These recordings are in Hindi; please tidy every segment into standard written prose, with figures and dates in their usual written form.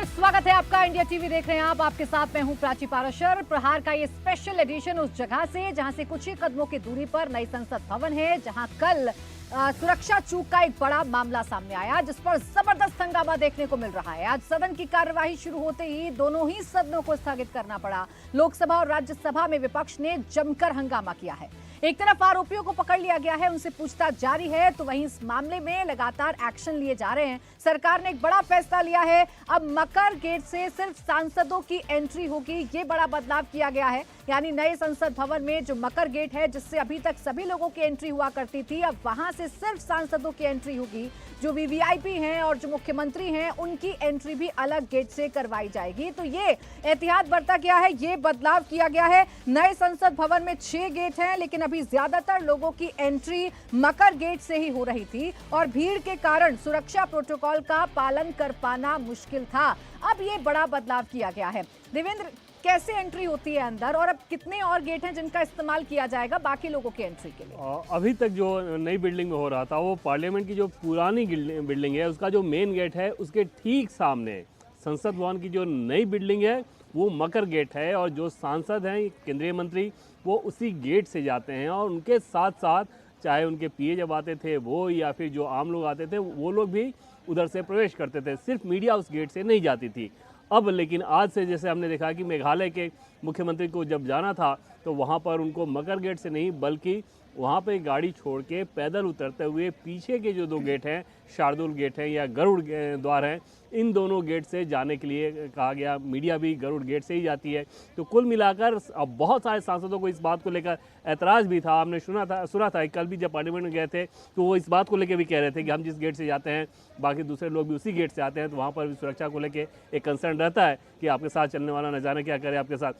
स्वागत है आपका। इंडिया टीवी देख रहे हैं आप, आपके साथ मैं हूं प्राची पाराशर। प्रहार का ये स्पेशल एडिशन उस जगह से जहां से कुछ ही कदमों की दूरी पर नई संसद भवन है, जहां कल सुरक्षा चूक का एक बड़ा मामला सामने आया, जिस पर जबरदस्त हंगामा देखने को मिल रहा है। आज सदन की कार्यवाही शुरू होते ही दोनों ही सदनों को स्थगित करना पड़ा। लोकसभा और राज्यसभा में विपक्ष ने जमकर हंगामा किया है। एक तरफ आरोपियों को पकड़ लिया गया है, उनसे पूछताछ जारी है, तो वहीं इस मामले में लगातार एक्शन लिए जा रहे हैं। सरकार ने एक बड़ा फैसला लिया है। अब मकर गेट से सिर्फ सांसदों की एंट्री होगी, ये बड़ा बदलाव किया गया है। यानी नए संसद भवन में जो मकर गेट है, जिससे अभी तक सभी लोगों की एंट्री हुआ करती थी, अब वहां से सिर्फ सांसदों की एंट्री होगी। जो वीवीआईपी हैं और जो मुख्यमंत्री हैं, उनकी एंट्री भी अलग गेट से करवाई जाएगी। तो ये एहतियात बरता गया है, ये बदलाव किया गया है। नए संसद भवन में 6 गेट हैं, लेकिन अभी ज्यादातर लोगों की एंट्री मकर गेट से ही हो रही थी और भीड़ के कारण सुरक्षा प्रोटोकॉल का पालन कर पाना मुश्किल था। अब ये बड़ा बदलाव किया गया है। देवेंद्र, कैसे एंट्री होती है अंदर और अब कितने और गेट हैं जिनका इस्तेमाल किया जाएगा बाकी लोगों की एंट्री के लिए? अभी तक जो नई बिल्डिंग में हो रहा था, वो पार्लियामेंट की जो पुरानी बिल्डिंग है, उसका जो मेन गेट है, उसके ठीक सामने संसद भवन की जो नई बिल्डिंग है, वो मकर गेट है। और जो सांसद हैं, केंद्रीय मंत्री, वो उसी गेट से जाते हैं और उनके साथ साथ चाहे उनके पीए जब आते थे वो, या फिर जो आम लोग आते थे, वो लोग भी उधर से प्रवेश करते थे। सिर्फ मीडिया उस गेट से नहीं जाती थी। अब लेकिन आज से जैसे हमने देखा कि मेघालय के मुख्यमंत्री को जब जाना था, तो वहाँ पर उनको मकर गेट से नहीं, बल्कि वहाँ पे गाड़ी छोड़ के पैदल उतरते हुए पीछे के जो 2 गेट हैं, शार्दुल गेट हैं या गरुड़ द्वार हैं, इन दोनों गेट से जाने के लिए कहा गया। मीडिया भी गरुड़ गेट से ही जाती है। तो कुल मिलाकर अब बहुत सारे सांसदों को इस बात को लेकर ऐतराज़ भी था। हमने सुना था कल भी जब पार्लियामेंट में गए थे, तो वो इस बात को लेकर भी कह रहे थे कि हम जिस गेट से जाते हैं, बाकी दूसरे लोग भी उसी गेट से आते हैं, तो वहाँ पर भी सुरक्षा को लेकर एक कंसर्न रहता है कि आपके साथ चलने वाला न जाने क्या करे आपके साथ।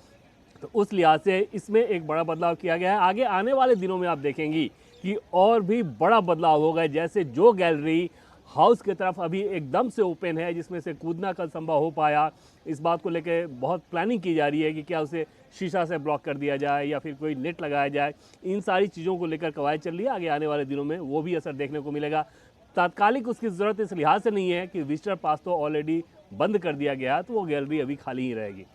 तो उस लिहाज से इसमें एक बड़ा बदलाव किया गया है। आगे आने वाले दिनों में आप देखेंगी कि और भी बड़ा बदलाव होगा। जैसे जो गैलरी हाउस की तरफ अभी एकदम से ओपन है, जिसमें से कूदना कल संभव हो पाया, इस बात को लेकर बहुत प्लानिंग की जा रही है कि क्या उसे शीशा से ब्लॉक कर दिया जाए या फिर कोई नेट लगाया जाए। इन सारी चीज़ों को लेकर कवायद चल रही है। आगे आने वाले दिनों में वो भी असर देखने को मिलेगा। तात्कालिक उसकी ज़रूरत इस लिहाज से नहीं है कि विजिटर पास तो ऑलरेडी बंद कर दिया गया है, तो वो गैलरी अभी खाली ही रहेगी।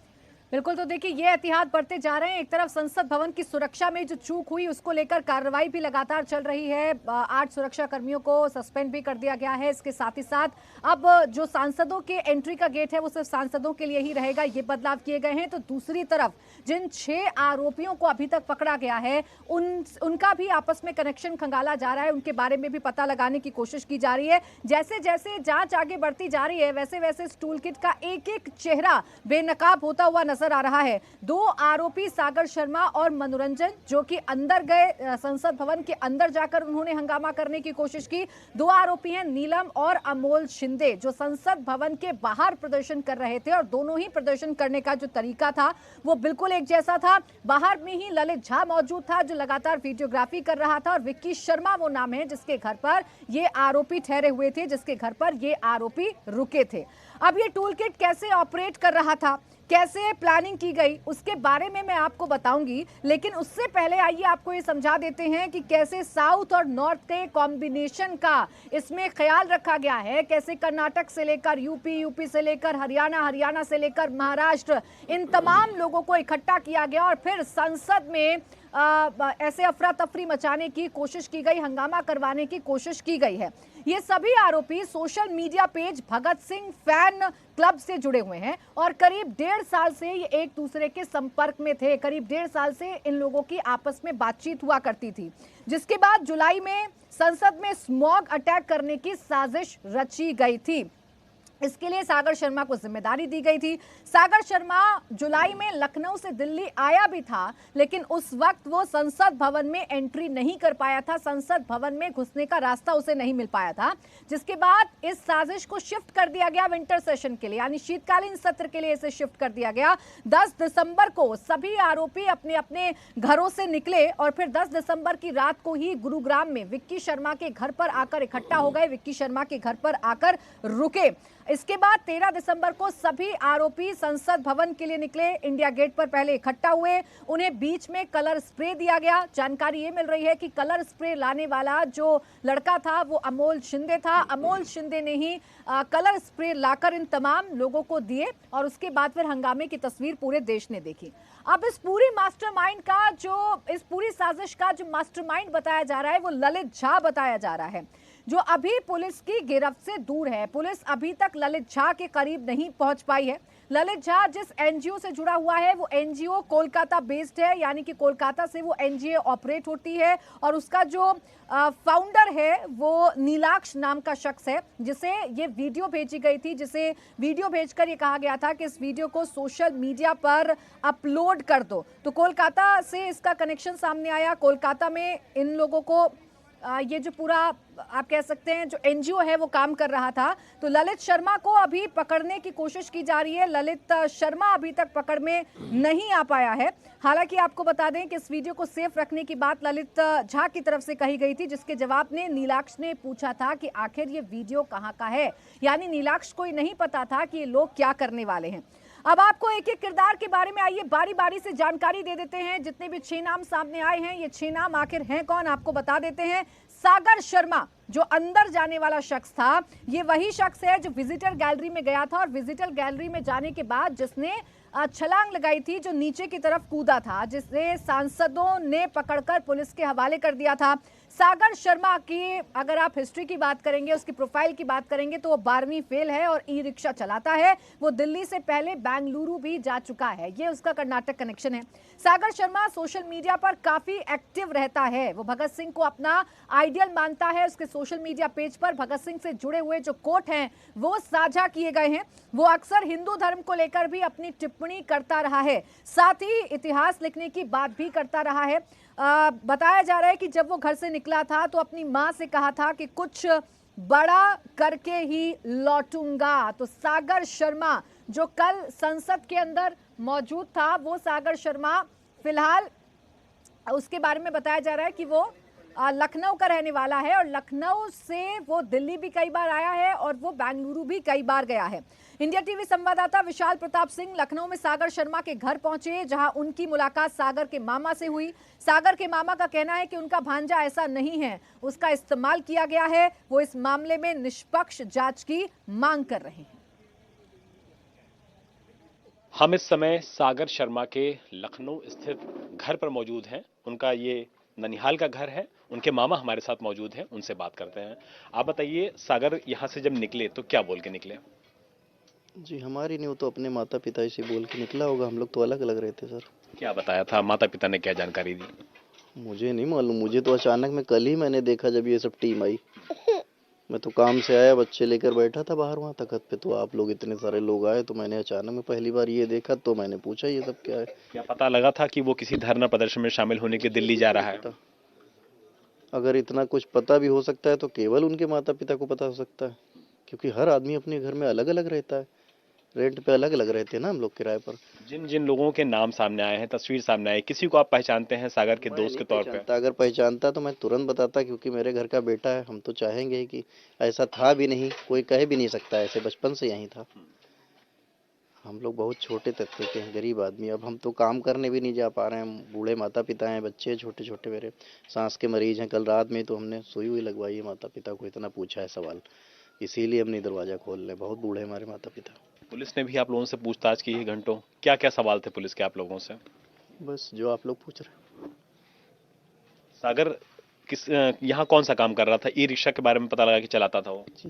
बिल्कुल। तो देखिए, ये एहतियात बरते जा रहे हैं। एक तरफ संसद भवन की सुरक्षा में जो चूक हुई, उसको लेकर कार्रवाई भी लगातार चल रही है। 8 सुरक्षा कर्मियों को सस्पेंड भी कर दिया गया है। इसके साथ ही साथ अब जो सांसदों के एंट्री का गेट है, वो सिर्फ सांसदों के लिए ही रहेगा, ये बदलाव किए गए हैं। तो दूसरी तरफ जिन 6 आरोपियों को अभी तक पकड़ा गया है, उनका भी आपस में कनेक्शन खंगाला जा रहा है, उनके बारे में भी पता लगाने की कोशिश की जा रही है। जैसे जैसे जांच आगे बढ़ती जा रही है, वैसे वैसे इस टूल किट का एक एक चेहरा बेनकाब होता हुआ नजर आ रहा है। 2 आरोपी सागर शर्मा और मनोरंजन, जो कि अंदर गए, संसद भवन के अंदर जाकर उन्होंने हंगामा करने की कोशिश की। 2 आरोपी हैं नीलम और अमोल शिंदे, जो संसद भवन के बाहर प्रदर्शन कर रहे थे और दोनों ही प्रदर्शन करने का जो तरीका था वो बिल्कुल एक जैसा था। बाहर में ही ललित झा मौजूद था, जो लगातार वीडियोग्राफी कर रहा था, और विक्की शर्मा वो नाम है जिसके घर पर ये आरोपी ठहरे हुए थे, जिसके घर पर ये आरोपी रुके थे। अब ये टूल किट कैसे ऑपरेट कर रहा था, कैसे प्लानिंग की गई, उसके बारे में मैं आपको बताऊंगी। लेकिन उससे पहले आइए आपको ये समझा देते हैं कि कैसे साउथ और नॉर्थ के कॉम्बिनेशन का इसमें ख्याल रखा गया है। कैसे कर्नाटक से लेकर यूपी, यूपी से लेकर हरियाणा, हरियाणा से लेकर महाराष्ट्र, इन तमाम लोगों को इकट्ठा किया गया और फिर संसद में ऐसे अफरा तफरी मचाने की कोशिश की गई, हंगामा करवाने की कोशिश की गई है। ये सभी आरोपी social media page Bhagat Singh fan club से जुड़े हुए हैं और करीब 1.5 साल से ये एक दूसरे के संपर्क में थे। करीब 1.5 साल से इन लोगों की आपस में बातचीत हुआ करती थी, जिसके बाद जुलाई में संसद में स्मॉग अटैक करने की साजिश रची गई थी। इसके लिए सागर शर्मा को जिम्मेदारी दी गई थी। सागर शर्मा जुलाई में लखनऊ से दिल्ली आया भी था, लेकिन उस वक्त वो संसद भवन में एंट्री नहीं कर पाया था। संसद भवन में घुसने का रास्ता उसे नहीं मिल पाया था, जिसके बाद इस साजिश को शिफ्ट कर दिया गया विंटर सेशन के लिए, यानी शीतकालीन सत्र के लिए इसे शिफ्ट कर दिया गया। 10 दिसंबर को सभी आरोपी अपने अपने घरों से निकले और फिर 10 दिसंबर की रात को ही गुरुग्राम में विक्की शर्मा के घर पर आकर इकट्ठा हो गए, विक्की शर्मा के घर पर आकर रुके। इसके बाद 13 दिसंबर को सभी आरोपी संसद भवन के लिए निकले। इंडिया गेट पर पहले इकट्ठा हुए, उन्हें बीच में कलर स्प्रे दिया गया। जानकारी ये मिल रही है कि कलर स्प्रे लाने वाला जो लड़का था वो अमोल शिंदे था। अमोल शिंदे ने ही कलर स्प्रे लाकर इन तमाम लोगों को दिए और उसके बाद फिर हंगामे की तस्वीर पूरे देश ने देखी। अब इस पूरी मास्टरमाइंड का इस पूरी साजिश का जो मास्टरमाइंड बताया जा रहा है वो ललित झा बताया जा रहा है, जो अभी पुलिस की गिरफ्त से दूर है। पुलिस अभी तक ललित झा के करीब नहीं पहुंच पाई है। ललित झा जिस एनजीओ से जुड़ा हुआ है वो एनजीओ कोलकाता बेस्ड है, यानी कि कोलकाता से वो एनजीओ ऑपरेट होती है और उसका जो फाउंडर है वो नीलाक्ष नाम का शख्स है, जिसे ये वीडियो भेजी गई थी, जिसे वीडियो भेजकर ये कहा गया था कि इस वीडियो को सोशल मीडिया पर अपलोड कर दो। तो कोलकाता से इसका कनेक्शन सामने आया। कोलकाता में इन लोगों को ये जो पूरा आप कह सकते हैं जो एनजीओ है वो काम कर रहा था। तो ललित शर्मा को अभी पकड़ने की कोशिश की जा रही है। ललित शर्मा अभी तक पकड़ में नहीं आ पाया है। हालांकि आपको बता दें कि इस वीडियो को सेफ रखने की बात ललित झा की तरफ से कही गई थी, जिसके जवाब में नीलाक्ष ने पूछा था कि आखिर ये वीडियो कहाँ का है। यानी नीलाक्ष को नहीं पता था कि ये लोग क्या करने वाले हैं। अब आपको एक एक किरदार के बारे में आइए बारी बारी से जानकारी दे देते हैं। जितने भी 6 नाम सामने आए हैं, ये 6 नाम आखिर हैं कौन, आपको बता देते हैं। सागर शर्मा जो अंदर जाने वाला शख्स था, ये वही शख्स है जो विजिटर गैलरी में गया था और विजिटर गैलरी में जाने के बाद जिसने छलांग लगाई थी, जो नीचे की तरफ कूदा था, जिसे सांसदों ने पकड़कर पुलिस के हवाले कर दिया था। सागर शर्मा की अगर आप हिस्ट्री की बात करेंगे, उसकी प्रोफाइल की बात करेंगे तो वो 12वीं फेल है और ई रिक्शा चलाता है। वो दिल्ली से पहले बेंगलुरु भी जा चुका है, ये उसका कर्नाटक कनेक्शन है। सागर शर्मा सोशल मीडिया पर काफी एक्टिव रहता है। वो भगत सिंह को अपना आइडियल मानता है। उसके सोशल मीडिया पेज पर भगत सिंह से जुड़े हुए जो कोट हैं वो साझा किए गए हैं। वो अक्सर हिंदू धर्म को लेकर भी अपनी टिप्पणी करता रहा है, साथ ही इतिहास लिखने की बात भी करता रहा है। बताया जा रहा है कि जब वो घर से निकला था तो अपनी मां से कहा था कि कुछ बड़ा करके ही लौटूंगा। तो सागर शर्मा जो कल संसद के अंदर मौजूद था, वो सागर शर्मा फिलहाल उसके बारे में बताया जा रहा है कि वो लखनऊ का रहने वाला है और लखनऊ से वो दिल्ली भी कई बार आया है और वो बेंगलुरु भी कई बार गया है। इंडिया टीवी संवाददाता विशाल प्रताप सिंह लखनऊ में सागर शर्मा के घर पहुंचे, जहां उनकी मुलाकात सागर के मामा से हुई। सागर के मामा का कहना है कि उनका भांजा ऐसा नहीं है, उसका इस्तेमाल किया गया है। वो इस मामले में निष्पक्ष जांच की मांग कर रहे हैं। हम इस समय सागर शर्मा के लखनऊ स्थित घर पर मौजूद हैं। उनका ये ननिहाल का घर है। उनके मामा हमारे साथ मौजूद हैं, उनसे बात करते हैं। आप बताइए, सागर यहाँ से जब निकले तो क्या बोल के निकले? जी, हमारी नहीं, वो तो अपने माता पिता से बोल के निकला होगा। हम लोग तो अलग अलग रहते सर। क्या बताया था? माता पिता ने क्या जानकारी दी? मुझे नहीं मालूम, मुझे तो अचानक में कल ही मैंने देखा जब ये सब टीम आई। मैं तो काम से आया, बच्चे लेकर बैठा था बाहर वहाँ तखत पे, तो आप लोग इतने सारे लोग आए तो मैंने अचानक में पहली बार ये देखा, तो मैंने पूछा ये सब क्या है। क्या पता लगा था कि वो किसी धरना प्रदर्शन में शामिल होने के दिल्ली जा रहा है? अगर इतना कुछ पता भी हो सकता है तो केवल उनके माता पिता को पता हो सकता है, क्योंकि हर आदमी अपने घर में अलग अलग रहता है। रेंट पे अलग अलग रहते हैं ना हम लोग, किराए पर। जिन जिन लोगों के नाम सामने आए हैं, तस्वीर सामने आई, किसी को आप पहचानते हैं सागर के दोस्त के तौर पे? अगर पहचानता तो मैं तुरंत बताता, क्योंकि मेरे घर का बेटा है। हम तो चाहेंगे कि ऐसा था भी नहीं, कोई कह भी नहीं सकता, ऐसे बचपन से यही था। हम लोग बहुत छोटे तबके के हैं, गरीब आदमी। अब हम तो काम करने भी नहीं जा पा रहे हैं, बूढ़े माता पिता हैं, बच्चे छोटे छोटे, मेरे सांस के मरीज हैं। कल रात में तो हमने सुई हुई लगवाई है माता पिता को, इतना पूछा है सवाल, इसीलिए हमने दरवाजा खोल ले। बहुत बूढ़े हमारे माता पिता। पुलिस ने भी आप लोगों से पूछताछ की है घंटों? क्या क्या सवाल थे पुलिस के आप लोगों से? बस जो आप लोग पूछ रहे। सागर किस यहाँ कौन सा काम कर रहा था? ई रिक्शा के बारे में पता लगा कि चलाता था वो। जी।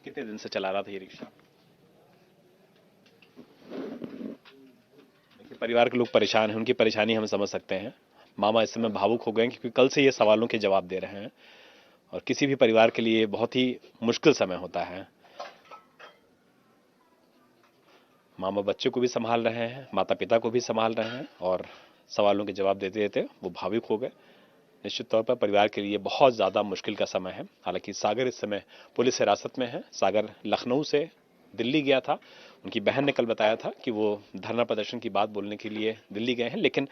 कितने दिन से चला रहा था ये रिक्शा? देखिए, परिवार के लोग परेशान हैं, उनकी परेशानी हम समझ सकते हैं। मामा इस समय भावुक हो गए हैं क्योंकि कल से ये सवालों के जवाब दे रहे हैं और किसी भी परिवार के लिए बहुत ही मुश्किल समय होता है। मामा बच्चे को भी संभाल रहे हैं, माता पिता को भी संभाल रहे हैं और सवालों के जवाब देते देते वो भावुक हो गए। निश्चित तौर पर परिवार के लिए बहुत ज़्यादा मुश्किल का समय है। हालांकि सागर इस समय पुलिस हिरासत में है। सागर लखनऊ से दिल्ली गया था। उनकी बहन ने कल बताया था कि वो धरना प्रदर्शन की बात बोलने के लिए दिल्ली गए हैं, लेकिन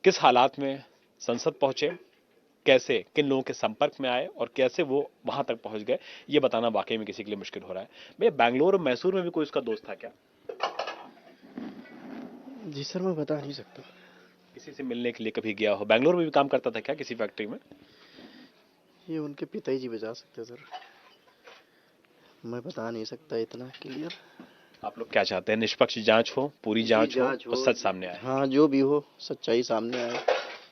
किस हालात में संसद पहुंचे, कैसे, किन लोगों के संपर्क में आए और कैसे वो वहां तक पहुंच गए, ये बताना वाकई में किसी के लिए मुश्किल हो रहा है। भैया बैंगलोर और मैसूर में भी कोई उसका दोस्त था क्या? जी सर, मैं बता नहीं सकता। किसी से मिलने के लिए कभी गया हो? बैंगलोर में भी काम करता था क्या किसी फैक्ट्री में? ये उनके पिताजी बता सकते सर, मैं बता नहीं सकता इतना क्लियर। आप लोग क्या चाहते हैं? निष्पक्ष जांच हो, पूरी जांच हो और सच सामने आए? हाँ, जो भी हो सच्चाई सामने आए,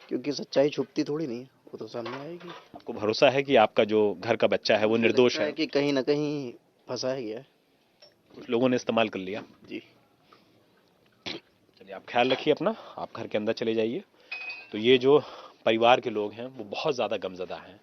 क्योंकि सच्चाई छुपती थोड़ी नहीं है, वो तो सामने आएगी। आपको भरोसा है कि आपका जो घर का बच्चा है वो निर्दोष है? कि कहीं ना कहीं फंसाया गया है। कुछ लोगों ने इस्तेमाल कर लिया। जी चलिए, आप ख्याल रखिए अपना, आप घर के अंदर चले जाइए। तो ये जो परिवार के लोग हैं वो बहुत ज्यादा गमजदा हैं।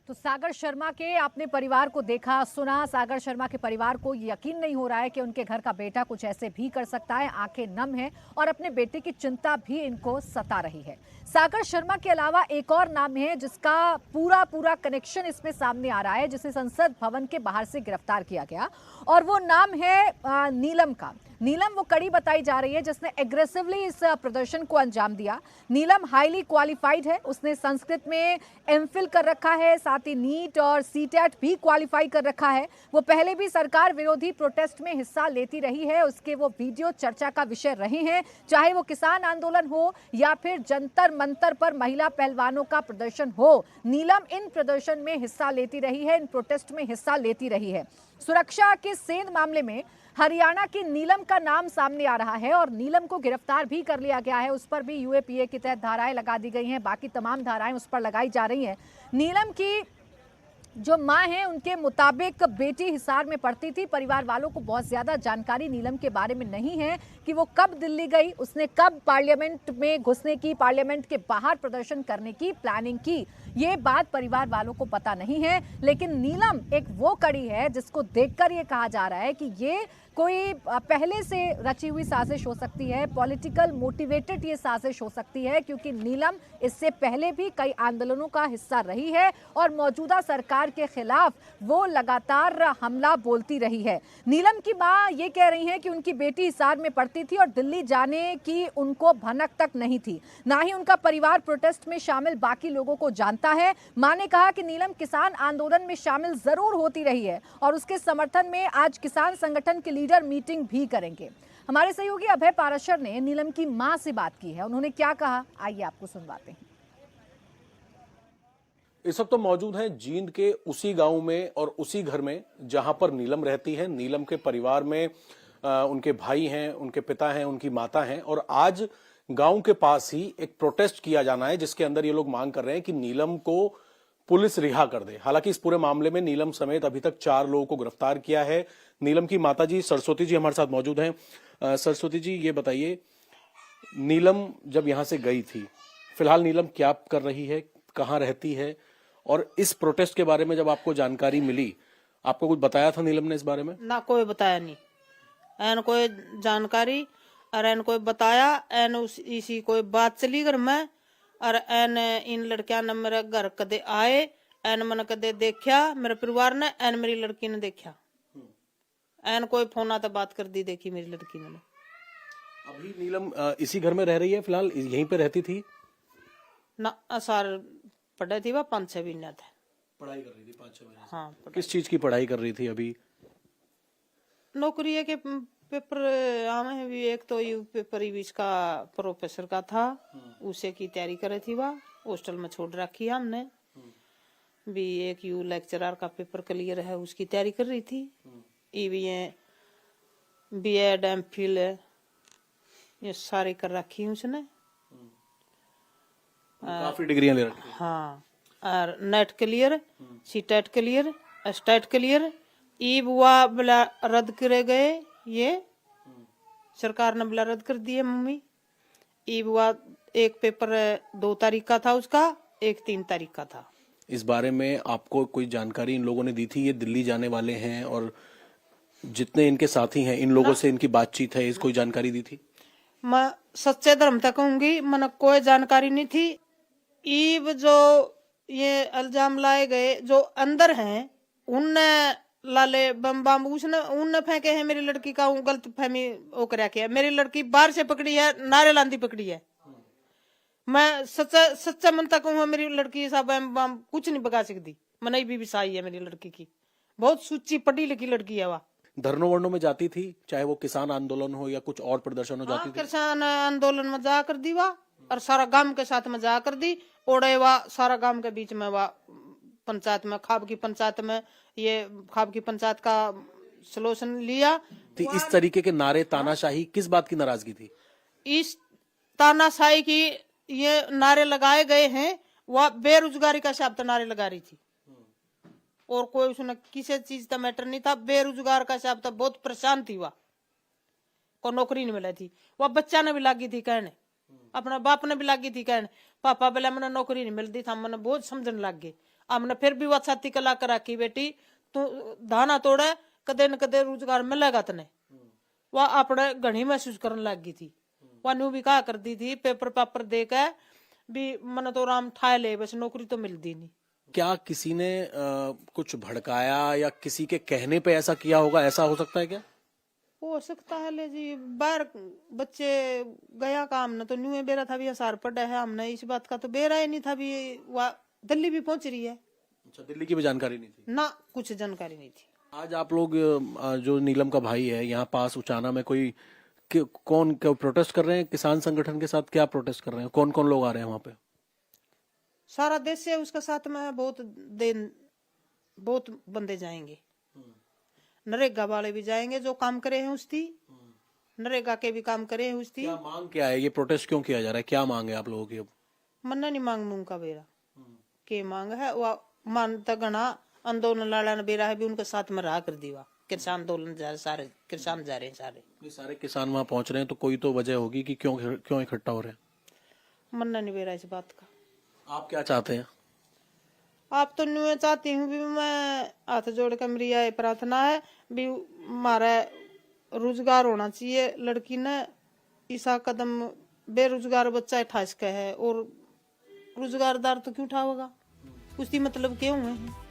तो सागर शर्मा के अपने परिवार को देखा, सुना। सागर शर्मा के परिवार को यकीन नहीं हो रहा है कि उनके घर का बेटा कुछ ऐसे भी कर सकता है। आंखें नम हैं और अपने बेटे की चिंता भी इनको सता रही है। सागर शर्मा के अलावा एक और नाम है जिसका पूरा कनेक्शन इसमें सामने आ रहा है, जिसे संसद भवन के बाहर से गिरफ्तार किया गया, और वो नाम है नीलम का। नीलम वो कड़ी बताई जा रही है जिसने एग्रेसिवली इस प्रदर्शन को अंजाम दिया। नीलम हाईली क्वालिफाइड है, उसने संस्कृत में एमफिल कर रखा है, साथ ही नीट और सीटेट भी क्वालिफाई कर रखा है। वो पहले भी सरकार विरोधी प्रोटेस्ट में हिस्सा लेती रही है, उसके वो वीडियो चर्चा का विषय रहे हैं, चाहे वो किसान आंदोलन हो या फिर जंतर मंतर पर महिला पहलवानों का प्रदर्शन हो। नीलम इन प्रदर्शन में हिस्सा लेती रही है, इन प्रोटेस्ट में हिस्सा लेती रही है। सुरक्षा के सेंध मामले में हरियाणा की नीलम का नाम सामने आ रहा है और नीलम को गिरफ्तार भी कर लिया गया है। उस पर भी यूएपीए के तहत धाराएं लगा दी गई हैं, बाकी तमाम धाराएं उस पर लगाई जा रही हैं। नीलम की जो मां है उनके मुताबिक बेटी हिसार में पढ़ती थी। परिवार वालों को बहुत ज्यादा जानकारी नीलम के बारे में नहीं है कि वो कब दिल्ली गई, उसने कब पार्लियामेंट में घुसने की, पार्लियामेंट के बाहर प्रदर्शन करने की प्लानिंग की, ये बात परिवार वालों को पता नहीं है। लेकिन नीलम एक वो कड़ी है जिसको देखकर ये कहा जा रहा है कि ये कोई पहले से रची हुई साजिश हो सकती है, पॉलिटिकल मोटिवेटेड ये साजिश हो सकती है, क्योंकि नीलम इससे पहले भी कई आंदोलनों का हिस्सा रही है और मौजूदा सरकार के खिलाफ वो लगातार हमला बोलती रही है। नीलम की मां ये कह रही हैं कि उनकी बेटी हिसार में पढ़ती थी और दिल्ली जाने की उनको भनक तक नहीं थी, ना ही उनका परिवार प्रोटेस्ट में शामिल बाकी लोगों को जानता है। मां ने कहा कि नीलम किसान आंदोलन में शामिल जरूर होती रही है और उसके समर्थन में आज किसान संगठन के लीडर मीटिंग भी करेंगे। हमारे सहयोगी अभय पाराशर ने नीलम की मां से बात की है, उन्होंने क्या कहा आइए आपको सुनवाते हैं। इस वक्त तो मौजूद हैं जींद के उसी गांव में और उसी घर में जहां पर नीलम रहती है। नीलम के परिवार में उनके भाई हैं, उनके पिता हैं, उनकी माता हैं, और आज गांव के पास ही एक प्रोटेस्ट किया जाना है जिसके अंदर ये लोग मांग कर रहे हैं कि नीलम को पुलिस रिहा कर दे। हालांकि इस पूरे मामले में नीलम समेत अभी तक 4 लोगों को गिरफ्तार किया है। नीलम की माताजी सरस्वती जी हमारे साथ मौजूद हैं। सरस्वती जी, ये बताइए, नीलम जब यहां से गई थी, फिलहाल नीलम क्या कर रही है, कहां रहती है, और इस प्रोटेस्ट के बारे में जब आपको जानकारी मिली, आपको कुछ बताया था नीलम ने इस बारे में? ना, कोई बताया नहीं, एन कोई जानकारी और एन कोई बताया, एन इसी कोई बात चली घर में, और एन इन लड़कियां ने मेरे घर कदे आए, एन मैंने कदे देखा, मेरे परिवार ने, एन मेरी लड़की ने देखा, एन कोई फोन आता बात कर दी, देखी मेरी लड़की ने। अभी नीलम इसी घर में रह रही है, फिलहाल यहीं पे रहती थी? ना, सार पढ़े थी, वह 5-6 महीने थे पढ़ाई कर रही थी 5-6 महीने। हाँ। किस चीज की पढ़ाई कर रही थी अभी? नौकरी है कि पेपर हमें भी, एक तो यू पेपर ईवीज का प्रोफेसर का था, उसे की तैयारी करे थी, वह हॉस्टल में छोड़ रखी हमने भी। एक यू लेक्चरर का पेपर क्लियर है, उसकी तैयारी कर रही थी। बीएड एमफिल ये सारी कर रखी उसने, काफी डिग्रियां ले रखी। हाँ, और NET clear, CTET clear, state clear. ईब हुआ बिला रद्द करे गए, ये सरकार ने बिला रद्द कर दिए मम्मी। ईब हुआ एक पेपर 2 तारीख का था उसका, एक 3 तारीख का था। इस बारे में आपको कोई जानकारी इन लोगों ने दी थी? ये दिल्ली जाने वाले हैं और जितने इनके साथी हैं, इन लोगों से इनकी बातचीत है, इस कोई जानकारी दी थी? मैं सच्चे धर्म तक कहूंगी, मैंने कोई जानकारी नहीं थी। ईब जो ये इल्जाम लाए गए जो अंदर हैं, उनने लाले बम बम उसने उनने फेंके हैं मेरी लड़की का गलत फहमी वो करा के मेरी लड़की बाहर से पकड़ी है, नारे लांदी पकड़ी है। मैं सच्चा सच्चा मनता कहूँ मेरी लड़की सब बम बम कुछ नहीं बगा सकती। मन भी विसाई है मेरी लड़की की, बहुत सूची पढ़ी लिखी लड़की है। वह धरनों वर्णों में जाती थी, चाहे वो किसान आंदोलन हो या कुछ और प्रदर्शन हो जाती थी। किसान आंदोलन में जा कर दी वाह, और सारा गांव के साथ में जा कर दी। ओड़े वाह सारा गांव के बीच में वाह पंचायत में, खाब की पंचायत में, ये खाब की पंचायत का सलूशन लिया। तो इस तरीके के नारे, तानाशाही, किस बात की नाराजगी थी? इस तानाशाही की ये नारे लगाए गए हैं, वह बेरोजगारी का शब्द नारे लगा रही थी और कोई उसने किसी चीज का मैटर नहीं था। बेरोजगार का शब्द बहुत परेशान थी वह, को नौकरी नहीं मिली थी। वह बच्चा ने भी लागी थी कहने, अपना बाप ने भी लागी थी कहने, पापा बोले मैंने नौकरी नहीं मिलती था। मैंने बहुत समझने लग गए। हमने फिर भी वह छाती कला कर रखी, बेटी तू धाना तोड़े कदे न कदे रोजगार मिलेगा तने। वह अपने घनी महसूस करने लग गई थी। वह न्यू भी कहा करती थी पेपर पेपर दे के भी मन तो राम ठाए ले, बस नौकरी तो मिलती नहीं। क्या किसी ने कुछ भड़काया या किसी के कहने पे ऐसा किया होगा, ऐसा हो सकता है क्या? हो सकता है ले जी, बाहर बच्चे गया का हमने तो न्यू बेरा था भी असार पड़ा है, हमने इस बात का तो बेरा ही नहीं था भी वह दिल्ली भी पहुंच रही है। अच्छा, दिल्ली की भी जानकारी नहीं थी ना, कुछ जानकारी नहीं थी। आज आप लोग जो नीलम का भाई है यहाँ पास उचाना में कोई कौन प्रोटेस्ट कर रहे हैं किसान संगठन के साथ? क्या प्रोटेस्ट कर रहे हैं? कौन कौन लोग आ रहे हैं वहाँ पे? सारा देश से उसके साथ में बहुत बहुत बंदे जाएंगे। नरेगा वाले भी जाएंगे जो काम करे हैं उसकी, नरेगा के भी काम करे हैं उसकी। क्या मांग क्या है? ये प्रोटेस्ट क्यों किया जा रहा है? क्या मांग है आप लोगों की? अब मन्ना नहीं मांग नू का बेरा के मांग है वह मानता गणा आंदोलन लड़ाने बेरा है भी उनके साथ में रहा कर दीवा। किसान आंदोलन जा सारे किसान जा रहे हैं, सारे किसान वहाँ पहुंच रहे हैं तो कोई तो वजह होगी कि क्यों इकट्ठा हो रहे हैं। मन्ना नहीं बेरा इस बात का। आप क्या चाहते हैं? आप तो न्यू चाहती हूँ भी मैं हाथ जोड़ कर मेरी यह प्रार्थना है भी हमारा रोजगार होना चाहिए। लड़की ने ईसा कदम बेरोजगार बच्चा उठा सका है और रोजगारदार तो क्यों उठाओगा, उसकी मतलब क्यों है।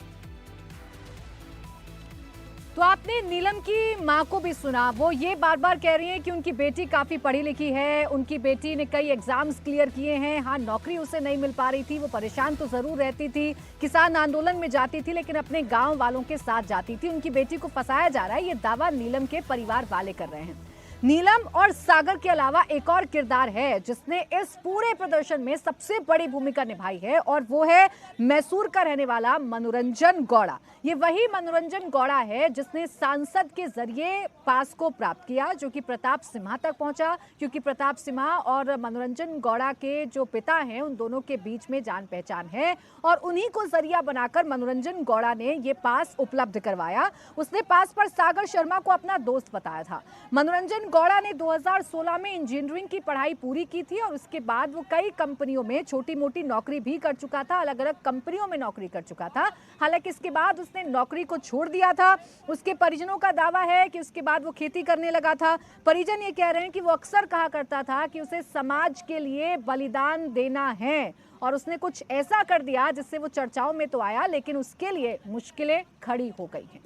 तो आपने नीलम की मां को भी सुना, वो ये बार बार कह रही हैं कि उनकी बेटी काफी पढ़ी लिखी है, उनकी बेटी ने कई एग्जाम्स क्लियर किए हैं। हाँ, नौकरी उसे नहीं मिल पा रही थी, वो परेशान तो जरूर रहती थी, किसान आंदोलन में जाती थी लेकिन अपने गांव वालों के साथ जाती थी। उनकी बेटी को फंसाया जा रहा है, ये दावा नीलम के परिवार वाले कर रहे हैं। नीलम और सागर के अलावा एक और किरदार है जिसने इस पूरे प्रदर्शन में सबसे बड़ी भूमिका निभाई है और वो है मैसूर का रहने वाला मनोरंजन गौड़ा। ये वही मनोरंजन गौड़ा है जिसने सांसद के जरिए पास को प्राप्त किया, जो कि प्रताप सिम्हा तक पहुंचा, क्योंकि प्रताप सिम्हा और मनोरंजन गौड़ा के जो पिता हैं उन दोनों के बीच में जान पहचान है और उन्हीं को जरिया बनाकर मनोरंजन गौड़ा ने ये पास उपलब्ध करवाया। उसने पास पर सागर शर्मा को अपना दोस्त बताया था। मनोरंजन गौड़ा ने 2016 में इंजीनियरिंग की पढ़ाई पूरी की थी और उसके बाद वो कई कंपनियों में छोटी मोटी नौकरी भी कर चुका था, अलग अलग कंपनियों में नौकरी कर चुका था। हालांकि इसके बाद उसने नौकरी को छोड़ दिया था। उसके परिजनों का दावा है कि उसके बाद वो खेती करने लगा था। परिजन ये कह रहे हैं कि वो अक्सर कहा करता था कि उसे समाज के लिए बलिदान देना है और उसने कुछ ऐसा कर दिया जिससे वो चर्चाओं में तो आया लेकिन उसके लिए मुश्किलें खड़ी हो गई हैं।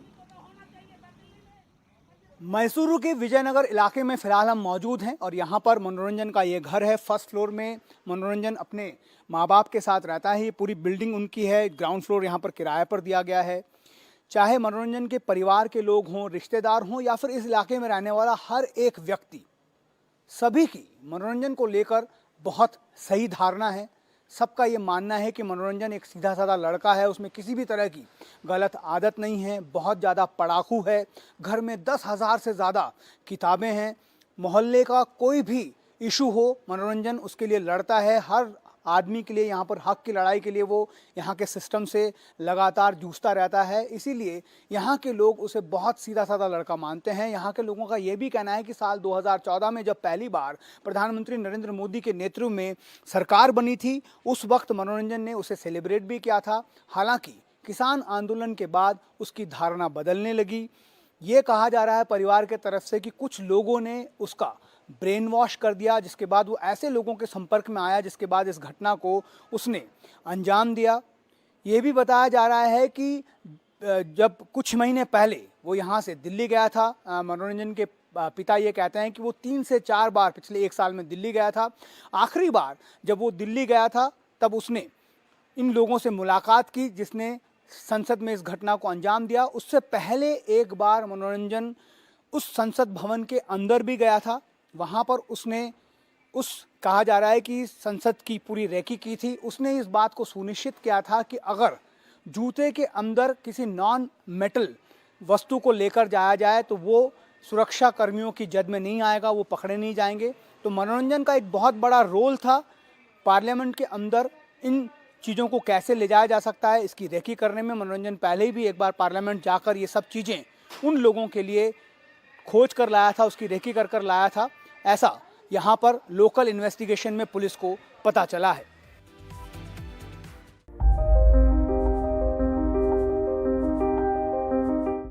मैसूरू के विजयनगर इलाके में फिलहाल हम मौजूद हैं और यहाँ पर मनोरंजन का ये घर है। फर्स्ट फ्लोर में मनोरंजन अपने माँ बाप के साथ रहता है। ये पूरी बिल्डिंग उनकी है। ग्राउंड फ्लोर यहाँ पर किराए पर दिया गया है। चाहे मनोरंजन के परिवार के लोग हों, रिश्तेदार हों या फिर इस इलाके में रहने वाला हर एक व्यक्ति, सभी की मनोरंजन को लेकर बहुत सही धारणा है। सबका ये मानना है कि मनोरंजन एक सीधा साधा लड़का है, उसमें किसी भी तरह की गलत आदत नहीं है, बहुत ज़्यादा पढ़ाकू है, घर में 10,000 से ज़्यादा किताबें हैं, मोहल्ले का कोई भी इशू हो मनोरंजन उसके लिए लड़ता है। हर आदमी के लिए यहाँ पर हक की लड़ाई के लिए वो यहाँ के सिस्टम से लगातार जूझता रहता है। इसीलिए यहाँ के लोग उसे बहुत सीधा साधा लड़का मानते हैं। यहाँ के लोगों का ये भी कहना है कि साल 2014 में जब पहली बार प्रधानमंत्री नरेंद्र मोदी के नेतृत्व में सरकार बनी थी, उस वक्त मनोरंजन ने उसे सेलिब्रेट भी किया था। हालांकि किसान आंदोलन के बाद उसकी धारणा बदलने लगी। ये कहा जा रहा है परिवार के तरफ से कि कुछ लोगों ने उसका ब्रेन वॉश कर दिया, जिसके बाद वो ऐसे लोगों के संपर्क में आया जिसके बाद इस घटना को उसने अंजाम दिया। ये भी बताया जा रहा है कि जब कुछ महीने पहले वो यहाँ से दिल्ली गया था, मनोरंजन के पिता ये कहते हैं कि वो 3 से 4 बार पिछले 1 साल में दिल्ली गया था। आखिरी बार जब वो दिल्ली गया था तब उसने इन लोगों से मुलाकात की जिसने संसद में इस घटना को अंजाम दिया। उससे पहले एक बार मनोरंजन उस संसद भवन के अंदर भी गया था। वहाँ पर उसने कहा जा रहा है कि संसद की पूरी रेकी की थी। उसने इस बात को सुनिश्चित किया था कि अगर जूते के अंदर किसी नॉन मेटल वस्तु को लेकर जाया जाए तो वो सुरक्षा कर्मियों की जद में नहीं आएगा, वो पकड़े नहीं जाएंगे। तो मनोरंजन का एक बहुत बड़ा रोल था पार्लियामेंट के अंदर इन चीज़ों को कैसे ले जाया जा सकता है इसकी रेकी करने में। मनोरंजन पहले ही भी एक बार पार्लियामेंट जाकर ये सब चीज़ें उन लोगों के लिए खोज कर लाया था, उसकी रेकी कर लाया था। ऐसा यहाँ पर लोकल इन्वेस्टिगेशन में पुलिस को पता चला है।